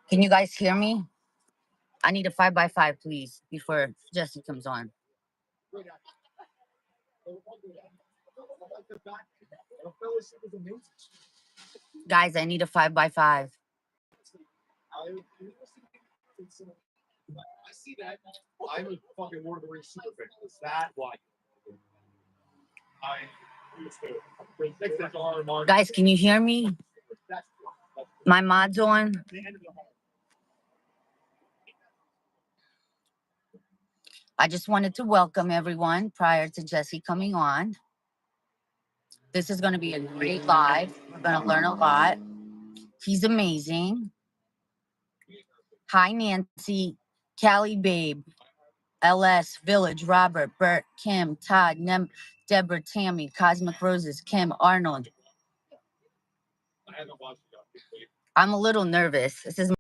Can you guys hear me? I need a 5x5, please, before Jesse comes on. Guys, I need a 5x5. Guys, can you hear me? My mod's on. I just wanted to welcome everyone prior to Jesse coming on. This is going to be a great live. We're going to learn a lot. He's amazing. Hi, Nancy, Callie, Babe, LS, Village, Robert, Bert, Kim, Todd, Deborah, Tammy, Cosmic Roses, Kim, Arnold. I'm a little nervous. This is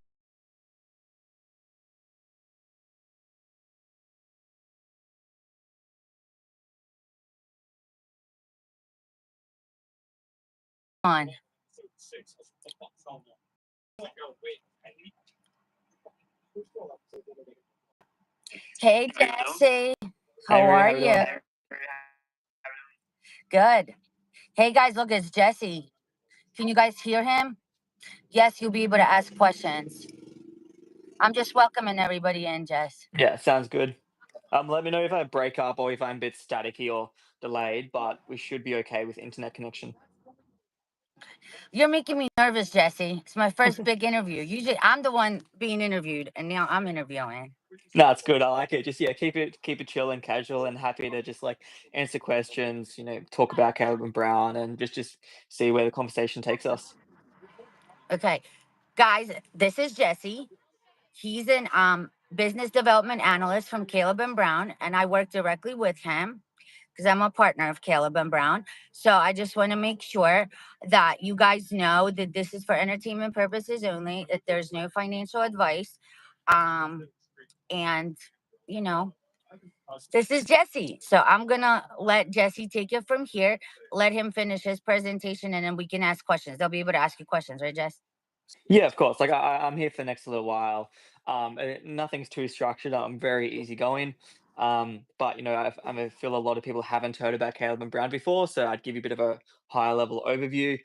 on. Hey, Jesse. How Hey, Maria, are how we you? doing? Good. Hey, guys, look, it's Jesse. Can you guys hear him? Yes, you'll be able to ask questions. I'm just welcoming everybody in, Jess. Yeah, sounds good. Let me know if I break up or if I'm a bit staticky or delayed, but we should be okay with internet connection. You're making me nervous, Jesse. It's my first big interview. Usually I'm the one being interviewed, and now I'm interviewing. No, it's good. I like it. Just yeah, keep it chill and casual, and happy to just like answer questions. Talk about Caleb and Brown, and just see where the conversation takes us. Okay. Guys, this is Jesse. He's an business development analyst from Caleb and Brown, and I work directly with him because I'm a partner of Caleb and Brown. So I just want to make sure that you guys know that this is for entertainment purposes only, that there's no financial advice. And you know, this is Jesse. So I'm gonna let Jesse take it from here, let him finish his presentation, and then we can ask questions. They'll be able to ask you questions, right, Jess? Yeah, of course. Like I'm here for the next little while. Nothing's too structured. I'm very easygoing. But I feel a lot of people haven't heard about Caleb and Brown before, so I'd give you a bit of a higher level overview,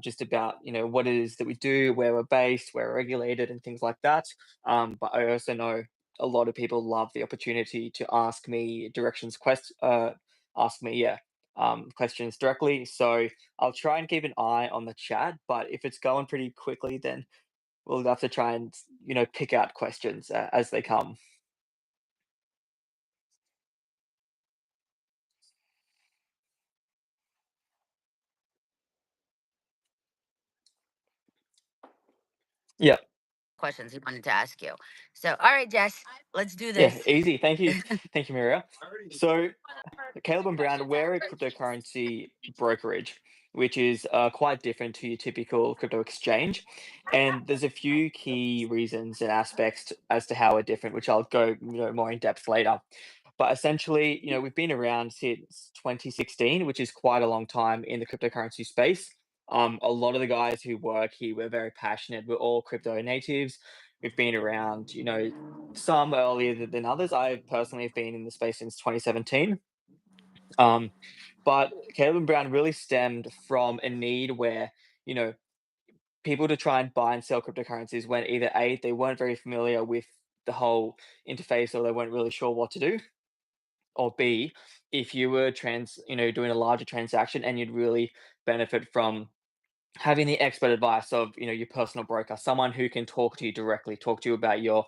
just about what it is that we do, where we're based, where we're regulated, and things like that. But I also know a lot of people love the opportunity to ask me, yeah, questions directly. So I'll try and keep an eye on the chat, but if it's going pretty quickly, then we'll have to try and pick out questions as they come. Yeah, Questions he wanted to ask you. So, all right, Jess, let's do yeah, this. easy. Thank you, Maria. So Caleb and Brown, we're a cryptocurrency brokerage, which is quite different to your typical crypto exchange. And there's a few key reasons and aspects as to how we're different, which I'll go more in depth later. But essentially, we've been around since 2016, which is quite a long time in the cryptocurrency space. A lot of the guys who work here, we're very passionate. We're all crypto natives. We've been around, some earlier than others. I personally have been in the space since 2017. Um, but Caleb and Brown really stemmed from a need where, you know, people to try and buy and sell cryptocurrencies when either A, they weren't very familiar with the whole interface or they weren't really sure what to do, or B, if you were doing a larger transaction and you'd really benefit from having the expert advice of your personal broker, someone who can talk to you directly, talk to you about your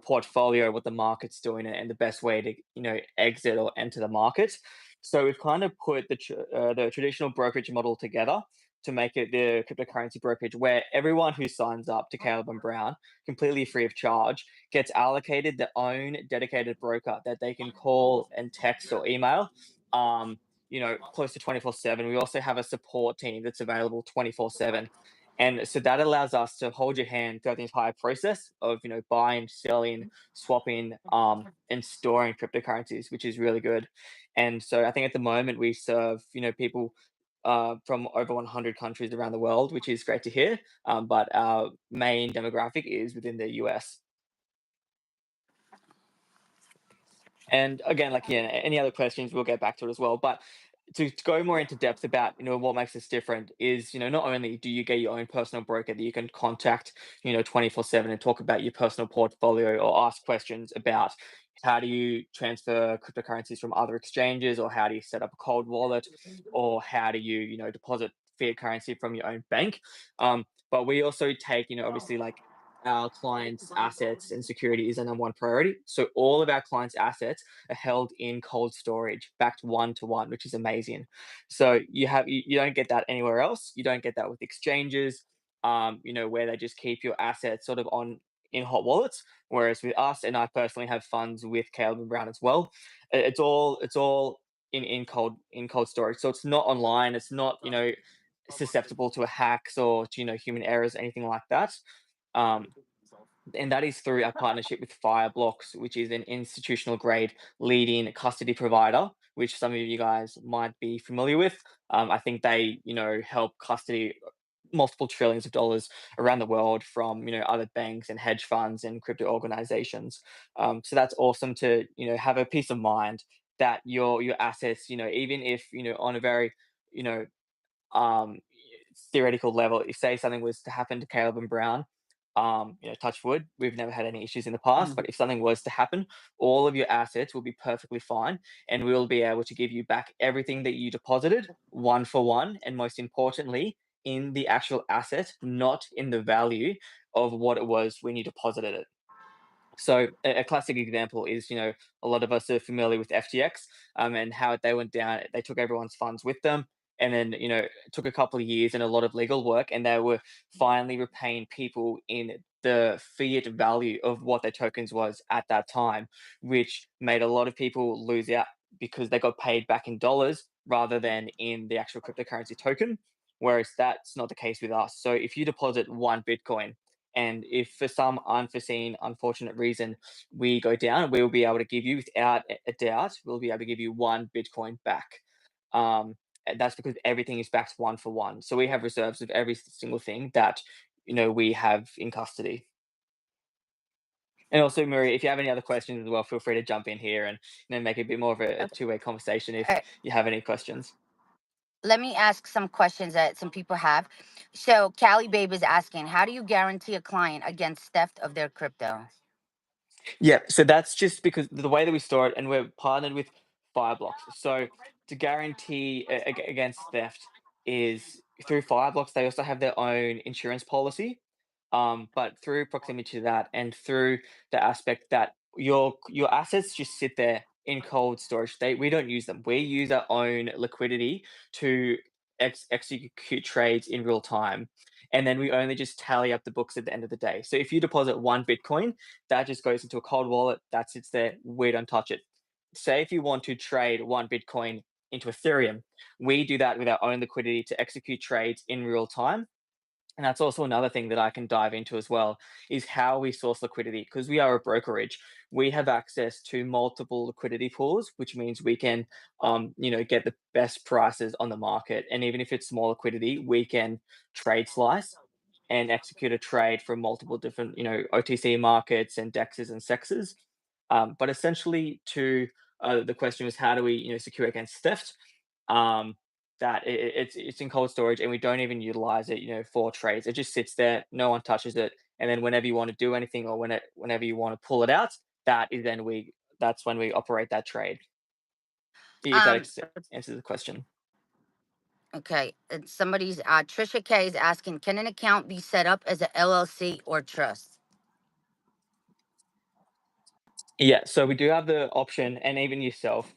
portfolio, what the market's doing, and the best way to exit or enter the market. So we've kind of put the traditional brokerage model together to make it the cryptocurrency brokerage where everyone who signs up to Caleb and Brown completely free of charge gets allocated their own dedicated broker that they can call and text or email, close to 24/7. We also have a support team that's available 24/7. And so that allows us to hold your hand throughout the entire process of, buying, selling, swapping, and storing cryptocurrencies, which is really good. And so I think at the moment we serve, people from over 100 countries around the world, which is great to hear. But our main demographic is within the US. And again, like, yeah, any other questions, we'll get back to it as well. But to go more into depth about, what makes us different is, not only do you get your own personal broker that you can contact, 24/7 and talk about your personal portfolio or ask questions about how do you transfer cryptocurrencies from other exchanges, or how do you set up a cold wallet, or how do you, deposit fiat currency from your own bank. But we also take, obviously, like, our clients' assets and security is our number one priority. So all of our clients' assets are held in cold storage, backed one to one, which is amazing. So you don't get that anywhere else. You don't get that with exchanges, where they just keep your assets sort of on in hot wallets. Whereas with us, and I personally have funds with Caleb and Brown as well, it's all in cold storage. So it's not online. It's not susceptible to hacks or to human errors, anything like that. Um, and that is through our partnership with Fireblocks, which is an institutional grade leading custody provider, which some of you guys might be familiar with. I think they, help custody multiple trillions of dollars around the world from, other banks and hedge funds and crypto organizations. So that's awesome to, have a peace of mind that your assets, even if, on a very, you know, um, theoretical level, if say something was to happen to Caleb and Brown, touch wood, we've never had any issues in the past, Mm. but if something was to happen, all of your assets will be perfectly fine, and we'll be able to give you back everything that you deposited, one for one, and most importantly, in the actual asset, not in the value of what it was when you deposited it. So a classic example is, a lot of us are familiar with FTX, and how they went down. They took everyone's funds with them, and then, it took a couple of years and a lot of legal work, and they were finally repaying people in the fiat value of what their tokens was at that time, which made a lot of people lose out because they got paid back in dollars rather than in the actual cryptocurrency token. Whereas that's not the case with us. So if you deposit one Bitcoin, and if for some unforeseen, unfortunate reason we go down, we will be able to give you, without a doubt, we'll be able to give you one Bitcoin back. And that's because everything is backed one for one. So we have reserves of every single thing that, we have in custody. And also, Marie, if you have any other questions as well, feel free to jump in here and, make it a bit more of a Okay. two-way conversation if All right. you have any questions. Let me ask some questions that some people have. So, Callie Babe is asking, how do you guarantee a client against theft of their crypto? Yeah, so that's just because the way that we store it, and we're partnered with Fireblocks. So to guarantee against theft is through Fireblocks. They also have their own insurance policy, but through proximity to that, and through the aspect that your assets just sit there in cold storage state. We don't use them. We use our own liquidity to execute trades in real time, and then we only just tally up the books at the end of the day. So if you deposit one Bitcoin, that just goes into a cold wallet that sits there. We don't touch it. Say if you want to trade one Bitcoin into Ethereum, we do that with our own liquidity to execute trades in real time. And that's also another thing that I can dive into as well, is how we source liquidity. Because we are a brokerage, we have access to multiple liquidity pools, which means we can, get the best prices on the market. And even if it's small liquidity, we can trade slice and execute a trade from multiple different, OTC markets and DEXs and SEXs. But essentially, to the question was, how do we, secure against theft? Um, that it's in cold storage, and we don't even utilize it, for trades. It just sits there, no one touches it, and then whenever you want to do anything, or whenever you want to pull it out, that's when we operate that trade. If that Um, answers the question. okay. And somebody's Trisha K is asking, can an account be set up as a LLC or trust? Yeah, so we do have the option, and even yourself,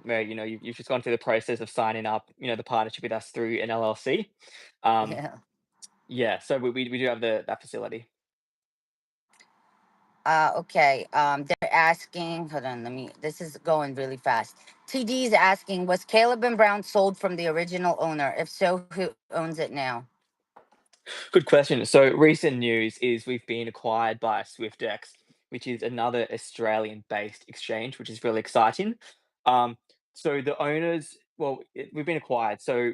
where, you've just gone through the process of signing up, the partnership with us through an LLC. Um, Yeah. yeah, so we do have that facility. Okay. They're asking, hold on, this is going really fast. TD is asking, was Caleb and Brown sold from the original owner? If so, who owns it now? Good question. So recent news is we've been acquired by SwiftX, which is another Australian-based exchange, which is really exciting. Um, so the owners, well, we've been acquired. So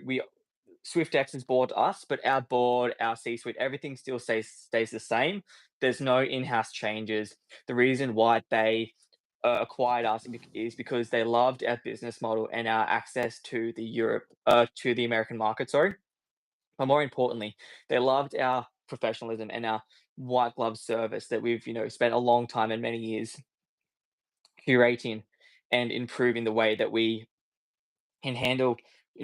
SwiftX has bought us, but our board, our C-suite, everything still stays the same. There's no in-house changes. The reason why they acquired us is because they loved our business model and our access to the American market. Sorry, but more importantly, they loved our professionalism and our white glove service that we've spent a long time and many years curating and improving the way that we can handle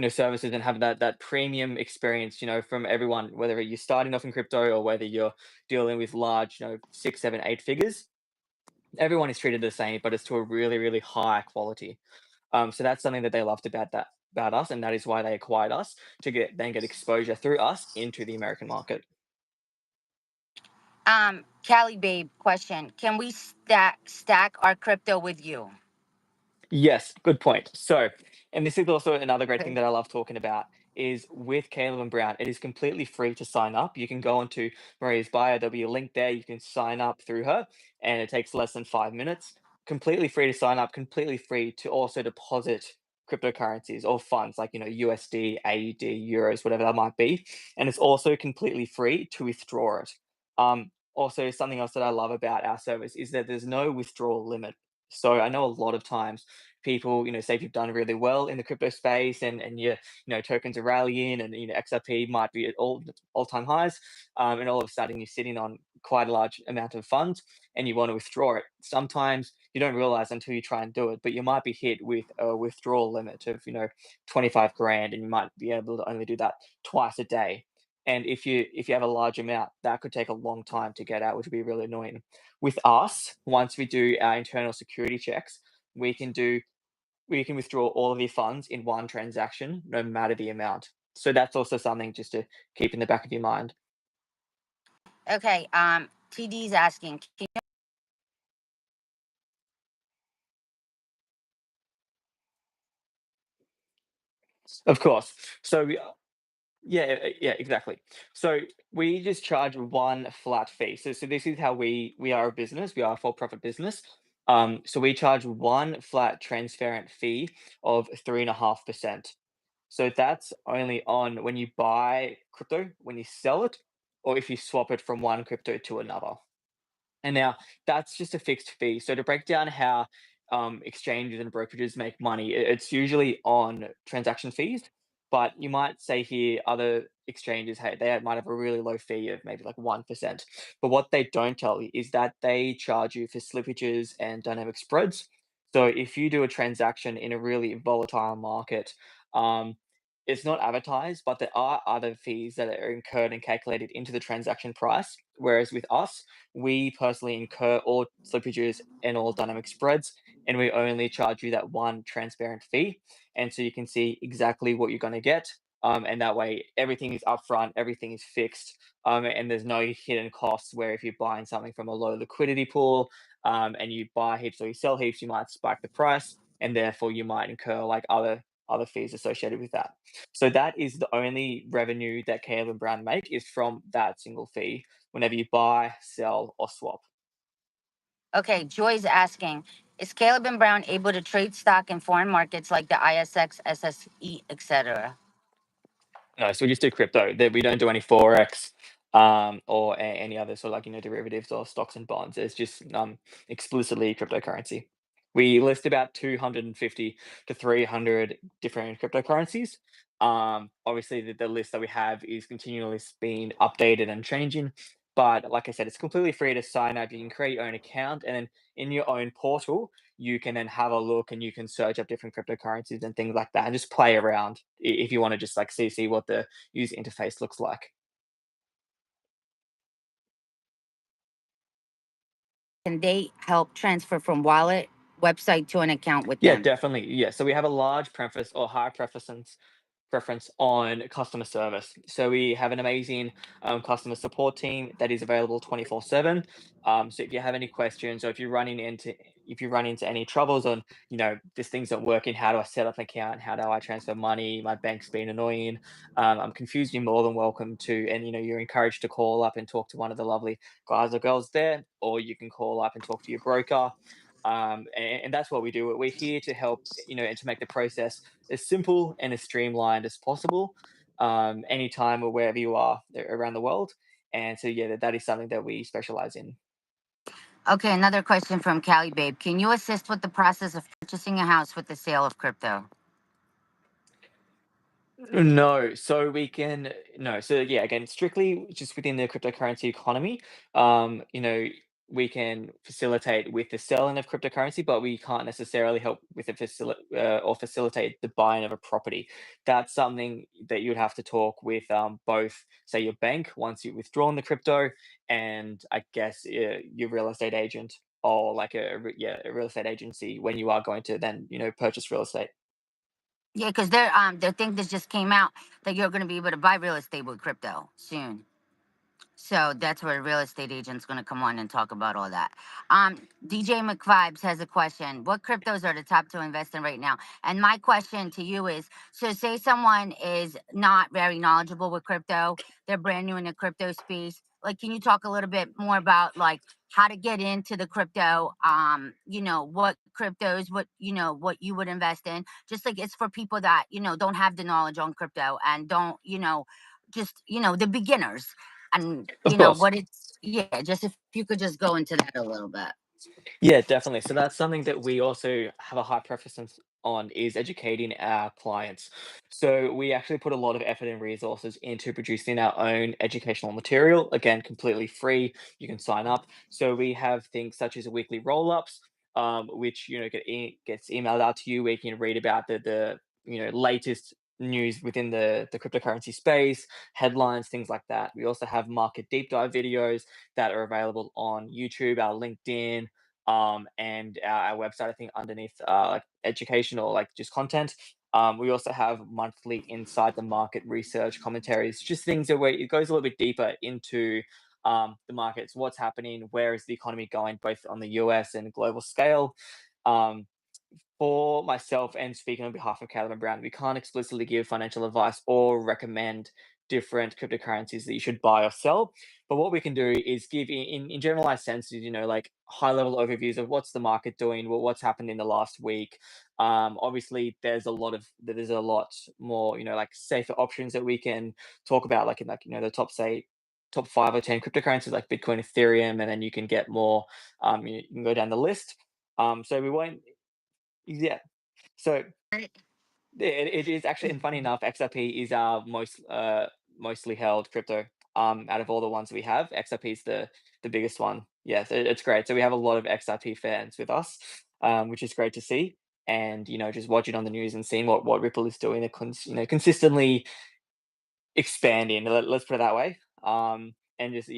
services and have that premium experience from everyone, whether you're starting off in crypto or whether you're dealing with large 6 7 8 figures. Everyone is treated the same, but it's to a really really high quality. So that's something that they loved about us, and that is why they acquired us to get exposure through us into the American market. Callie babe, question. Can we stack our crypto with you? Yes, good point. So, and this is also another great thing Okay. that I love talking about is with Caleb and Brown, it is completely free to sign up. You can go onto Maria's bio, there'll be a link there. You can sign up through her, and it takes less than 5 minutes. Completely free to sign up, completely free to also deposit cryptocurrencies or funds like USD, AUD, euros, whatever that might be. And it's also completely free to withdraw it. Also, something else that I love about our service is that there's no withdrawal limit. So I know a lot of times people, say if you've done really well in the crypto space and your tokens are rallying and XRP might be at all-time highs, and all of a sudden you're sitting on quite a large amount of funds and you want to withdraw it. Sometimes you don't realize until you try and do it, but you might be hit with a withdrawal limit of 25 grand, and you might be able to only do that twice a day. And if you have a large amount, that could take a long time to get out, which would be really annoying. With us, once we do our internal security checks, we can do we can withdraw all of your funds in one transaction, no matter the amount. So that's also something just to keep in the back of your mind. Okay. TD's asking. Of course. So yeah, yeah, exactly. So we just charge one flat fee. So this is how we are a business. We are a for-profit business. So we charge one flat transparent fee of 3.5%. So that's only on when you buy crypto, when you sell it, or if you swap it from one crypto to another. And now that's just a fixed fee. So to break down how exchanges and brokerages make money, it's usually on transaction fees. But you might say here other exchanges, hey, they might have a really low fee of maybe like 1%. But what they don't tell you is that they charge you for slippages and dynamic spreads. So if you do a transaction in a really volatile market, um, it's not advertised, but there are other fees that are incurred and calculated into the transaction price. Whereas with us, we personally incur all slippages and all dynamic spreads, and we only charge you that one transparent fee. And so you can see exactly what you're going to get. And that way, everything is upfront, everything is fixed, and there's no hidden costs. Where if you're buying something from a low liquidity pool, and you buy heaps or you sell heaps, you might spike the price, and therefore you might incur like other fees associated with that. So that is the only revenue that Caleb and Brown make is from that single fee whenever you buy, sell, or swap. Okay. Joy's asking. Is Caleb and Brown able to trade stock in foreign markets like the ISX, SSE, etc.? No, so we just do crypto. We don't do any forex or any other sort of like derivatives or stocks and bonds. It's just explicitly cryptocurrency. We list about 250 to 300 different cryptocurrencies. Obviously, the list that we have is continually being updated and changing. But like I said, it's completely free to sign up. You can create your own account, and then in your own portal, you can then have a look and you can search up different cryptocurrencies and things like that and just play around if you want to just like see what the user interface looks like. Can they help transfer from wallet website to an account with Yeah, them? definitely. Yeah. So we have a large preference or high preference on customer service. So we have an amazing customer support team that is available 24/7. So if you have any questions or if you run into any troubles on, this thing's not working, how do I set up an account? How do I transfer money? My bank's been annoying. I'm confused. You're more than welcome to, and you're encouraged to call up and talk to one of the lovely guys or girls there, or you can call up and talk to your broker. And that's what we do. We're here to help, and to make the process as simple and as streamlined as possible. anytime or wherever you are around the world. And so, yeah, that is something that we specialize in. Okay, another question from Callie Babe. Can you assist with the process of purchasing a house with the sale of crypto? No, so we can no, so yeah, again, strictly just within the cryptocurrency economy, we can facilitate with the selling of cryptocurrency, but we can't necessarily help with the or facilitate the buying of a property. That's something that you'd have to talk with both, say, your bank once you've withdrawn the crypto, and I guess your real estate agent or like a real estate agency when you are going to then purchase real estate. Yeah, because their thing that just came out that you're going to be able to buy real estate with crypto soon. So that's where a real estate agent's going to come on and talk about all that. DJ McVibes has a question. What cryptos are the top to invest in right now? And my question to you is, so say someone is not very knowledgeable with crypto, they're brand new in the crypto space. Like, can you talk a little bit more about like how to get into the crypto? What cryptos, what you would invest in? Just like it's for people that, don't have the knowledge on crypto and don't, just, the beginners and Of course. what it's, yeah, just if you could just go into that a little bit. Yeah, definitely. So that's something that we also have a high preference on is educating our clients. So we actually put a lot of effort and resources into producing our own educational material. Again, completely free. You can sign up. So we have things such as weekly roll-ups, which gets emailed out to you, where you can read about the latest news within the cryptocurrency space, headlines, things like that. We also have market deep dive videos that are available on YouTube, our LinkedIn, and our website, I think underneath like education or like just content. We also have monthly inside the market research commentaries, just things that where it goes a little bit deeper into the markets, what's happening, where is the economy going, both on the US and global scale. Um, for myself and speaking on behalf of Caleb and Brown, we can't explicitly give financial advice or recommend different cryptocurrencies that you should buy or sell. But what we can do is give in generalized senses, like high level overviews of what's the market doing, what's happened in the last week. Obviously, there's a lot more, like safer options that we can talk about, like in like the top 5 or 10 cryptocurrencies like Bitcoin, Ethereum, and then you can get more. You can go down the list. So we won't yeah. So Right. it is actually, and funny enough, XRP is our mostly held crypto. Out of all the ones we have, XRP is the biggest one. Yeah, so it's great. So we have a lot of XRP fans with us, which is great to see. And just watching on the news and seeing what Ripple is doing, consistently expanding. Let's put it that way. And just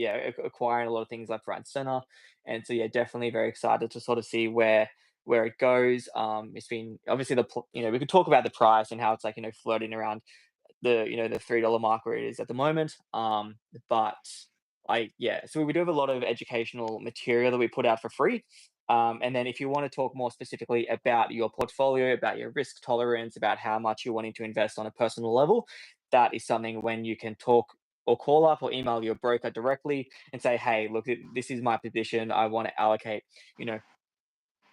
acquiring a lot of things left, right, and center. And so yeah, definitely very excited to sort of see where it goes. It's been obviously we could talk about the price and how it's like floating around the $3 mark where it is at the moment. But so we do have a lot of educational material that we put out for free. And then if you want to talk more specifically about your portfolio, about your risk tolerance, about how much you're wanting to invest on a personal level, that is something when you can talk or call up or email your broker directly and say, hey, look, this is my position. I want to allocate, you know,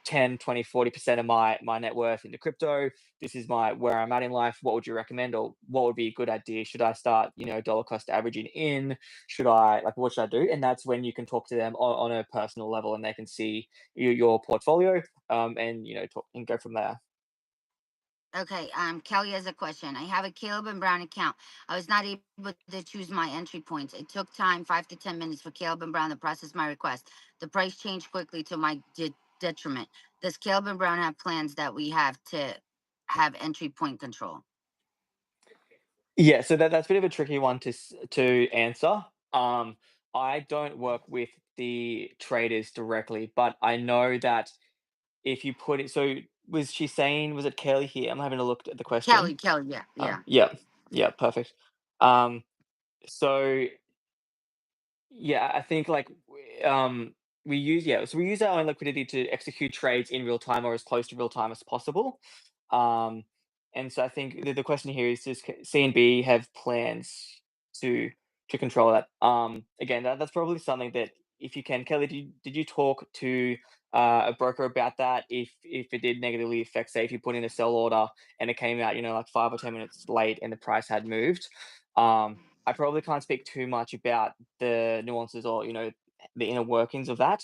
10, 20, 40% of my net worth into crypto. This is where I'm at in life. What would you recommend, or what would be a good idea? Should I start, dollar cost averaging in? Should I what should I do? And that's when you can talk to them on a personal level, and they can see your portfolio, and talk and go from there. Okay, Kelly has a question. I have a Caleb and Brown account. I was not able to choose my entry points. It took time, 5 to 10 minutes, for Caleb and Brown to process my request. The price changed quickly to my detriment. Does Caleb and Brown have plans that we have to have entry point control? Yeah, so that's a bit of a tricky one to answer. I don't work with the traders directly, but I know that if you put it, so was she saying, was it Kelly here? I'm having a look at the question. Kelly, yeah, yeah. Yeah, yeah, perfect. Um, so yeah, I think like so we use our own liquidity to execute trades in real time or as close to real time as possible. Um, and so I think the question here is, does CNB have plans to control that? Again, that's probably something that, if you can, Kelly, did you talk to a broker about that? If it did negatively affect, say, if you put in a sell order and it came out, like 5 or 10 minutes late and the price had moved, I probably can't speak too much about the nuances or, the inner workings of that,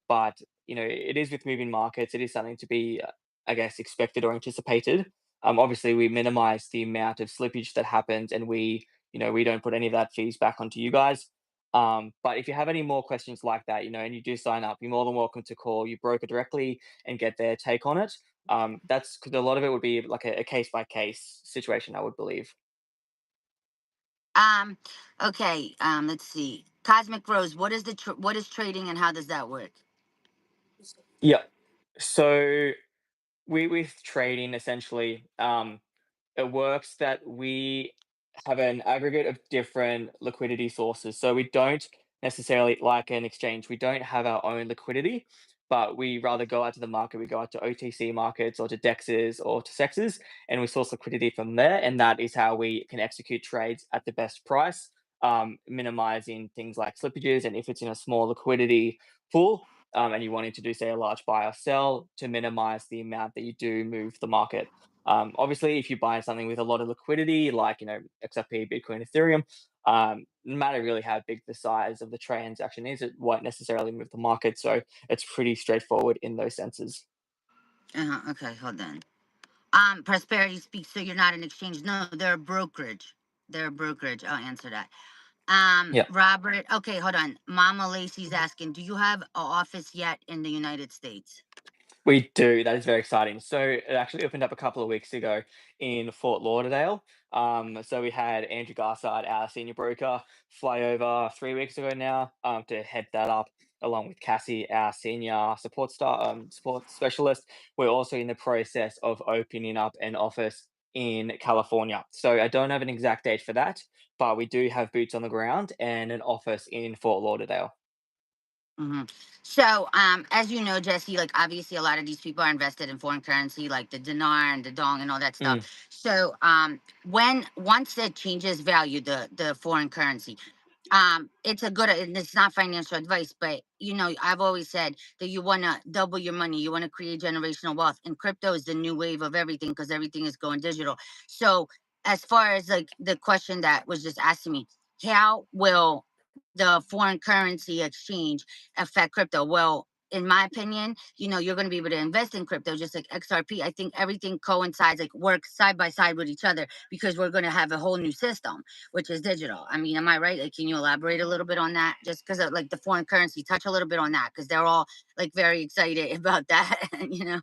but, it is with moving markets, it is something to be, I guess, expected or anticipated. Obviously, we minimize the amount of slippage that happens, and we don't put any of that fees back onto you guys. But if you have any more questions like that, and you do sign up, you're more than welcome to call your broker directly and get their take on it. That's because a lot of it would be like a case by case situation, I would believe. Um, okay, let's see. Cosmic Rose, what is trading and how does that work? Yeah. So we with trading essentially, it works that we have an aggregate of different liquidity sources. So we don't necessarily, like an exchange, we don't have our own liquidity, but we rather go out to the market. We go out to OTC markets or to DEXs or to SEXs, and we source liquidity from there. And that is how we can execute trades at the best price, minimizing things like slippages. And if it's in a small liquidity pool, and you wanting to do, say, a large buy or sell to minimize the amount that you do move the market. Obviously, if you buy something with a lot of liquidity, like XRP, Bitcoin, Ethereum, no matter really how big the size of the transaction is, it won't necessarily move the market. So it's pretty straightforward in those senses. Okay, hold on. Prosperity Speaks, so you're not an exchange. No, they're a brokerage. They're a brokerage. I'll answer that. Yeah. Robert, okay, hold on. Mama Lacey's asking, do you have an office yet in the United States? We do. That is very exciting. So it actually opened up a couple of weeks ago in Fort Lauderdale. So we had Andrew Garside, our senior broker, fly over 3 weeks ago now, to head that up, along with Cassie, our senior support specialist. We're also in the process of opening up an office in California. So I don't have an exact date for that, but we do have boots on the ground and an office in Fort Lauderdale. hmm So, as you know, Jesse, like obviously a lot of these people are invested in foreign currency, like the dinar and the dong and all that stuff. Mm, So, when once it changes value, the foreign currency, it's a good, and it's not financial advice, but I've always said that you want to double your money, you want to create generational wealth, and crypto is the new wave of everything because everything is going digital. So, as far as like the question that was just asking me, how will the foreign currency exchange affect crypto? Well, in my opinion, you're going to be able to invest in crypto just like XRP. I think everything coincides, like works side by side with each other because we're going to have a whole new system, which is digital. I mean, am I right? Like, can you elaborate a little bit on that? Just because of like the foreign currency, touch a little bit on that because they're all like very excited about that, you know?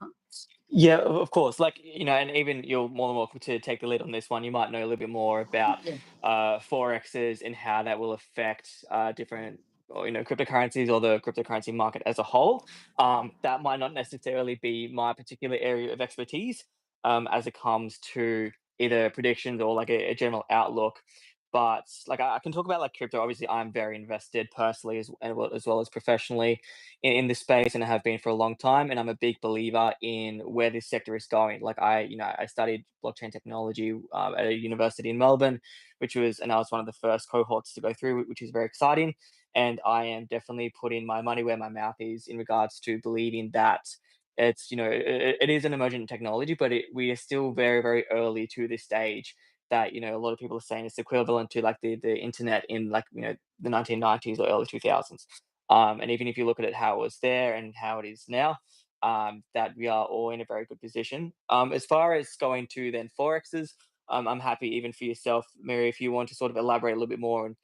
Yeah, of course. Like, and even you're more than welcome to take the lead on this one. You might know a little bit more about Yeah. forexes and how that will affect different, or, cryptocurrencies or the cryptocurrency market as a whole. That might not necessarily be my particular area of expertise, as it comes to either predictions or like a general outlook. But like I can talk about like crypto. Obviously, I'm very invested personally as well as professionally in this space, and I have been for a long time. And I'm a big believer in where this sector is going. Like I studied blockchain technology at a university in Melbourne, and I was one of the first cohorts to go through, which is very exciting. And I am definitely putting my money where my mouth is in regards to believing that it is an emergent technology, but we are still very, very early to this stage. That a lot of people are saying it's equivalent to like the internet in like the 1990s or early 2000s. And even if you look at it how it was there and how it is now, that we are all in a very good position. As far as going to then forexes, I'm happy even for yourself, Mary, if you want to sort of elaborate a little bit more on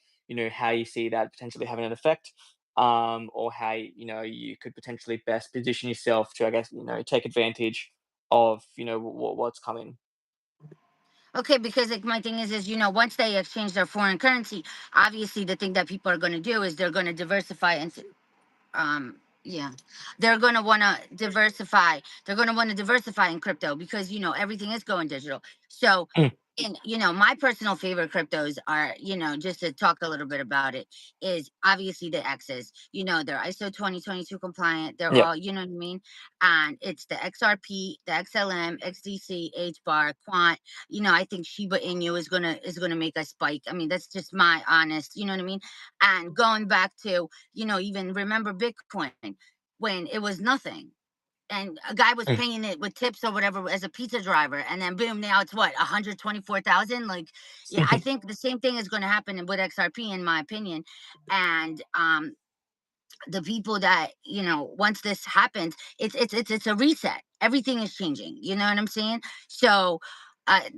how you see that potentially having an effect, or how you could potentially best position yourself to, I guess, take advantage of what's coming. Okay, because like my thing is once they exchange their foreign currency, obviously the thing that people are going to do is they're going to diversify into yeah, they're going to want to diversify. They're going to want to diversify in crypto because everything is going digital. So, Mm, and my personal favorite cryptos are, just to talk a little bit about it, is obviously the X's. They're ISO 2022 compliant. They're yeah. all, you know what I mean? And it's the XRP, the XLM, XDC, HBAR, Quant. I think Shiba Inu is gonna make a spike. I mean, that's just my honest, you know what I mean? And going back to, even remember Bitcoin when it was nothing. and a guy was Mm. paying it with tips or whatever as a pizza driver, and then boom, now it's what, 124,000. Like, yeah, I think the same thing is going to happen with XRP, in my opinion. And the people that, once this happens, it's a reset. Everything is changing, you know what I'm saying? So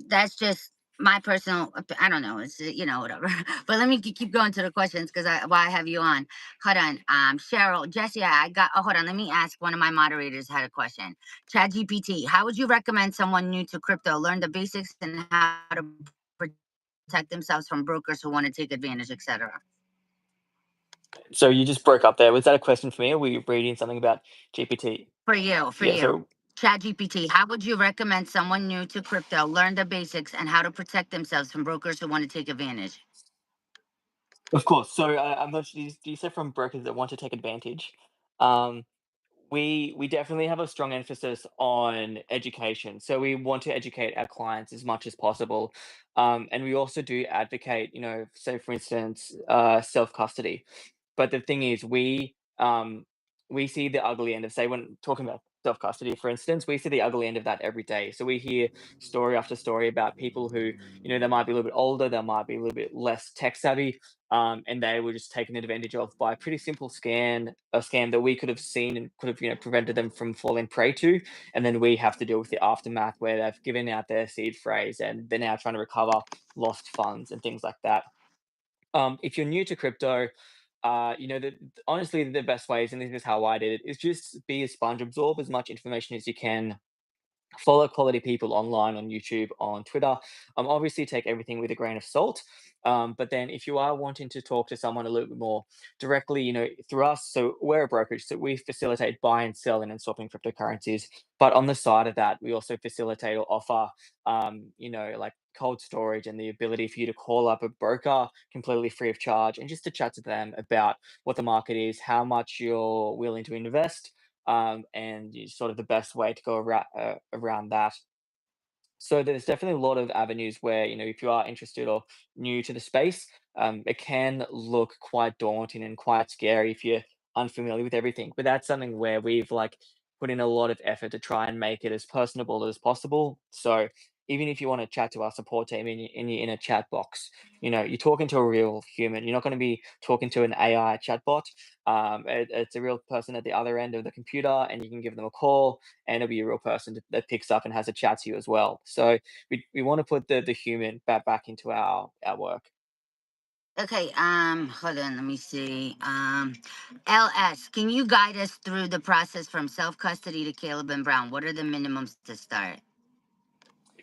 that's just my personal I don't know, it's whatever. But let me keep going to the questions, because why I have you on. Hold on. Cheryl, Jesse, I got, hold on, let me ask. One of my moderators had a question. Chat GPT, how would you recommend someone new to crypto learn the basics and how to protect themselves from brokers who want to take advantage, etc.? So you just broke up there. Was that a question for me, or were you reading something about GPT? For you, for Yeah, you. so ChatGPT, how would you recommend someone new to crypto learn the basics and how to protect themselves from brokers who want to take advantage? of course. So I'm not sure. You said from brokers that want to take advantage. Um, we definitely have a strong emphasis on education. So we want to educate our clients as much as possible, and we also do advocate. Say for instance, self custody. But the thing is, we see the ugly end of, say, when talking about self custody, for instance, we see the ugly end of that every day. So we hear story after story about people who, they might be a little bit older, they might be a little bit less tech savvy, and they were just taken advantage of by a pretty simple a scam that we could have seen and could have, prevented them from falling prey to. And then we have to deal with the aftermath where they've given out their seed phrase and they're now trying to recover lost funds and things like that. If you're new to crypto, honestly, the best ways, and this is how I did it, is just be a sponge, absorb as much information as you can, follow quality people online on YouTube, on Twitter. Obviously, take everything with a grain of salt. But then, if you are wanting to talk to someone a little bit more directly, through us, so we're a brokerage, so we facilitate buy and selling and swapping cryptocurrencies. But on the side of that, we also facilitate or offer, like cold storage and the ability for you to call up a broker completely free of charge and just to chat to them about what the market is, how much you're willing to invest, and sort of the best way to go around that. So there's definitely a lot of avenues where, if you are interested or new to the space, it can look quite daunting and quite scary if you're unfamiliar with everything. But that's something where we've like put in a lot of effort to try and make it as personable as possible. So even if you want to chat to our support team in a chat box, you're talking to a real human. You're not going to be talking to an AI chatbot. It's a real person at the other end of the computer, and you can give them a call and it'll be a real person that picks up and has a chat to you as well. So we want to put the human back into our work. Okay, hold on, let me see. LS, can you guide us through the process from self custody to Caleb and Brown? What are the minimums to start?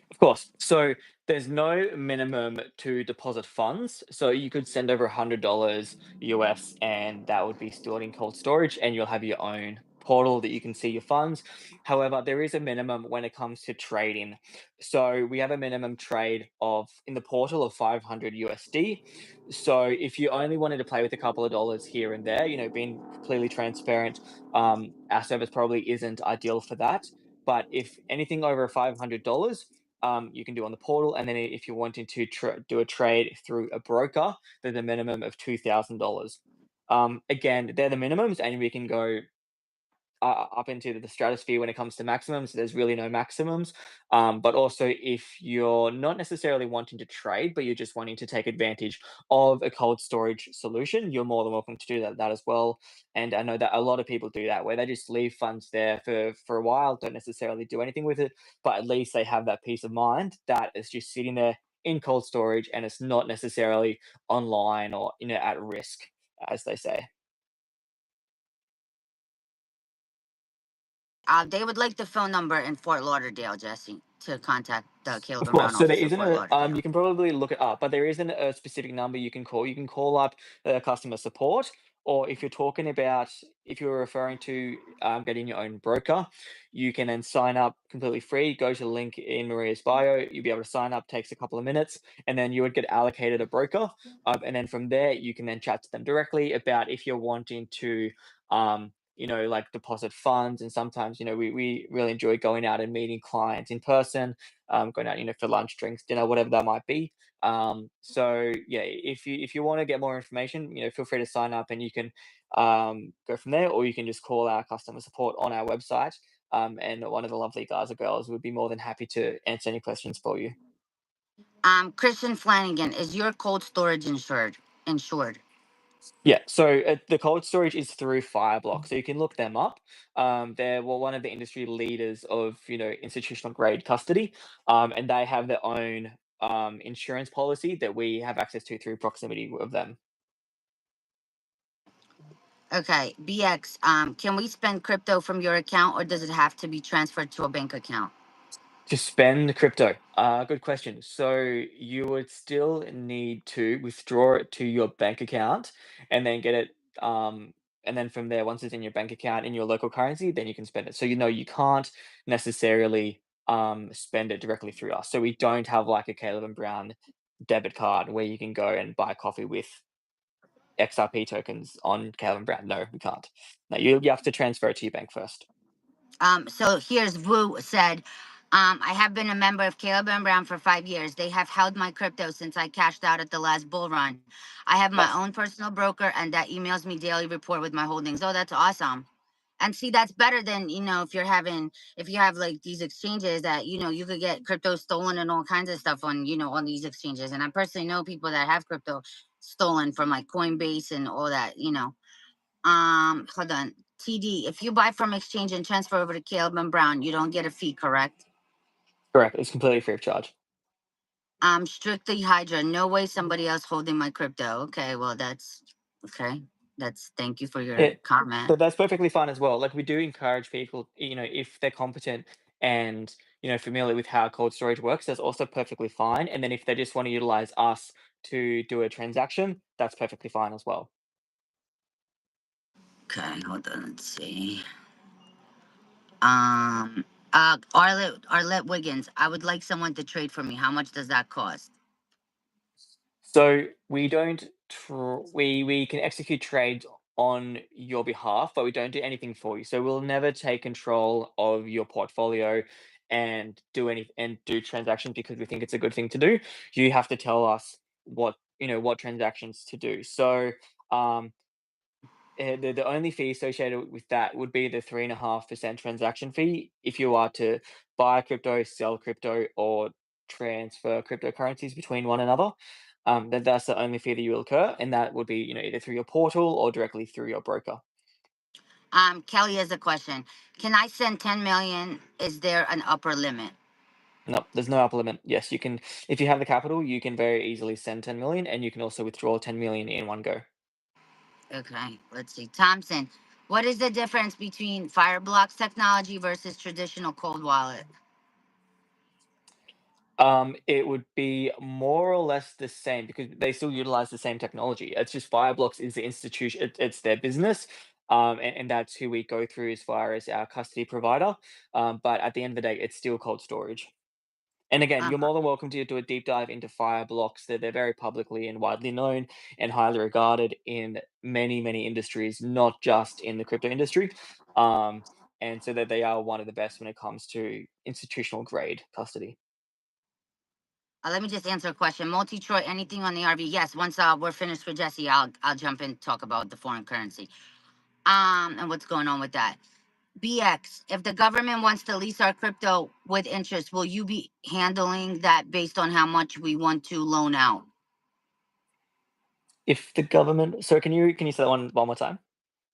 Of course. So there's no minimum to deposit funds. So you could send over $100 US and that would be stored in cold storage and you'll have your own portal that you can see your funds. However, there is a minimum when it comes to trading. So we have a minimum trade of in the portal of 500 USD. So if you only wanted to play with a couple of dollars here and there, being completely transparent, our service probably isn't ideal for that. But if anything over $500, you can do on the portal. And then if you're wanting to do a trade through a broker, there's a minimum of $2,000. Again, they're the minimums, and we can go up into the stratosphere when it comes to maximums. There's really no maximums. But also, if you're not necessarily wanting to trade, but you're just wanting to take advantage of a cold storage solution, you're more than welcome to do that as well. And I know that a lot of people do that, where they just leave funds there for a while, don't necessarily do anything with it, but at least they have that peace of mind that it's just sitting there in cold storage and it's not necessarily online or at risk, as they say. They would like the phone number in Fort Lauderdale, Jesse, to contact the Caleb Of and Brown course. So there office in isn't Fort a Lauderdale. you can probably look it up, but there isn't a specific number you can call. You can call up customer support, or if you're talking about if you're referring to getting your own broker, you can then sign up completely free. Go to the link in Maria's bio. You'll be able to sign up. Takes a couple of minutes, and then you would get allocated a broker. And then from there, you can then chat to them directly about if you're wanting to. Like deposit funds, and sometimes we really enjoy going out and meeting clients in person, going out, for lunch, drinks, dinner, whatever that might be. So yeah, if you want to get more information, feel free to sign up and you can go from there, or you can just call our customer support on our website. and one of the lovely guys or girls would be more than happy to answer any questions for you. Christian Flanagan, is your cold storage insured? Insured. Yeah, so the cold storage is through Fireblock, so you can look them up. They're one of the industry leaders of institutional grade custody, and they have their own insurance policy that we have access to through proximity of them. Okay, BX. Can we spend crypto from your account, or does it have to be transferred to a bank account? To spend crypto, good question. So you would still need to withdraw it to your bank account and then get it, and then from there, once it's in your bank account in your local currency, then you can spend it. So you can't necessarily spend it directly through us. So we don't have like a Caleb and Brown debit card where you can go and buy coffee with XRP tokens on Caleb and Brown. No, we can't. No, you have to transfer it to your bank first. So here's Wu said, I have been a member of Caleb and Brown for 5 years. They have held my crypto since I cashed out at the last bull run. I have my Nice. own personal broker, and that emails me daily report with my holdings. Oh, that's awesome. And see, that's better than, if you have like these exchanges that, you could get crypto stolen and all kinds of stuff on these exchanges. And I personally know people that have crypto stolen from like Coinbase and all that. Hold on. TD, if you buy from exchange and transfer over to Caleb and Brown, you don't get a fee, correct? Correct. It's completely free of charge. Strictly Hydra. No way somebody else holding my crypto. Okay, well that's okay. Thank you for your Yeah, comment. that's perfectly fine as well. Like, we do encourage people, if they're competent and, familiar with how cold storage works, that's also perfectly fine. And then if they just want to utilize us to do a transaction, that's perfectly fine as well. Okay, hold on, let's see. Arlette Wiggins, I would like someone to trade for me. How much does that cost? So we don't we can execute trades on your behalf, but we don't do anything for you. So we'll never take control of your portfolio and do transactions because we think it's a good thing to do. You have to tell us what transactions to do. So um the only fee associated with that would be the 3.5% transaction fee if you are to buy crypto, sell crypto, or transfer cryptocurrencies between one another. That's the only fee that you will incur, and that would be either through your portal or directly through your broker. Kelly has a question. Can I send 10 million? Is there an upper limit? No, there's no upper limit. Yes, you can. If you have the capital, you can very easily send 10 million, and you can also withdraw 10 million in one go. Okay, let's see. Thompson, what is the difference between Fireblocks technology versus traditional cold wallet? It would be more or less the same because they still utilize the same technology. It's just Fireblocks is the institution, it's their business, and that's who we go through as far as our custody provider. But at the end of the day, it's still cold storage. And again, Uh, you're more than welcome to do a deep dive into Fireblocks. They're very publicly and widely known and highly regarded in many, many industries, not just in the crypto industry. Um, and so that they are one of the best when it comes to institutional grade custody. let me just answer a question. Multi Troy, anything on the RV? Yes. Once we're finished with Jesse, I'll jump in and talk about the foreign currency. And what's going on with that. BX, if the government wants to lease our crypto with interest, will you be handling that based on how much we want to loan out? If the government so can you say that one more time?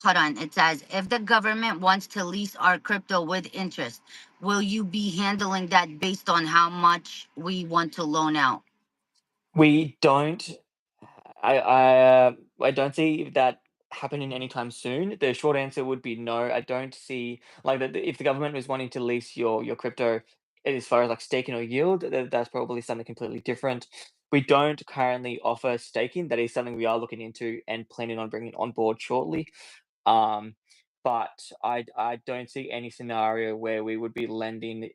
Hold on. It says, if the government wants to lease our crypto with interest, will you be handling that based on how much we want to loan out? We don't I don't see that happening anytime soon. The short answer would be no. I don't see like if the government was wanting to lease your crypto as far as like staking or yield, that's probably something completely different. We don't currently offer staking. That is something we are looking into and planning on bringing on board shortly. Um, but I don't see any scenario where we would be lending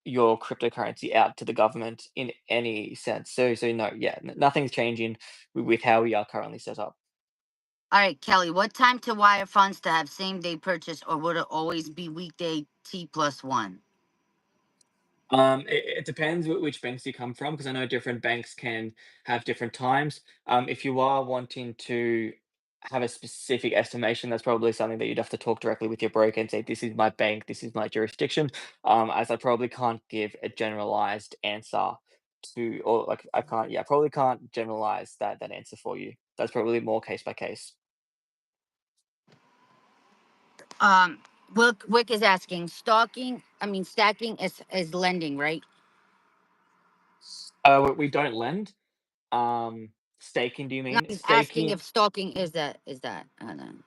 your cryptocurrency out to the government in any sense. So no, yeah, nothing's changing with how we are currently set up. All right, Kelly, what time to wire funds to have same day purchase, or would it always be weekday T plus one? It depends which banks you come from because I know different banks can have different times. If you are wanting to have a specific estimation, that's probably something that you'd have to talk directly with your broker and say, "This is my bank, this is my jurisdiction," as I probably can't give a generalized answer to, or like I can't, yeah, I probably can't generalize that answer for you. That's probably more case by case. Um, Wick is asking, stacking is lending, right? We don't lend. Staking, do you No, mean? he's asking Staking, if stalking is that. Hold on.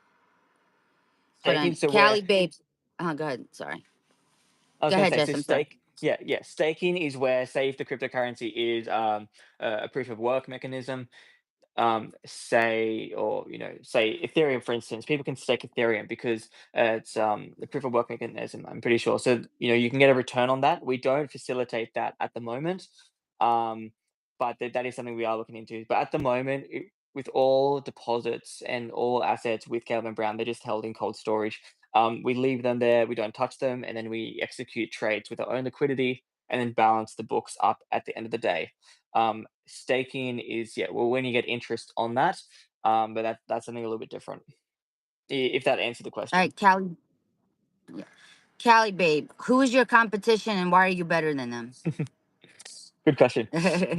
Hold staking, on. so where Cali babes. Go ahead. Sorry. I was Go gonna ahead, say, so Jess. I'm sorry. staking is where, say, if the cryptocurrency is a proof of work mechanism, say, or say Ethereum, for instance, people can stake Ethereum because it's the proof of work mechanism, I'm pretty sure. So you can get a return on that. We don't facilitate that at the moment, um, but that is something we are looking into. But at the moment, with all deposits and all assets with Calvin Brown, they're just held in cold storage. We leave them there, we don't touch them, and then we execute trades with our own liquidity and then balance the books up at the end of the day. Staking is, yeah, well, when you get interest on that, but that's something a little bit different. If that answered the All question. right, Cali. Yeah. Cali babe. Who is your competition and why are you better than them? Good question.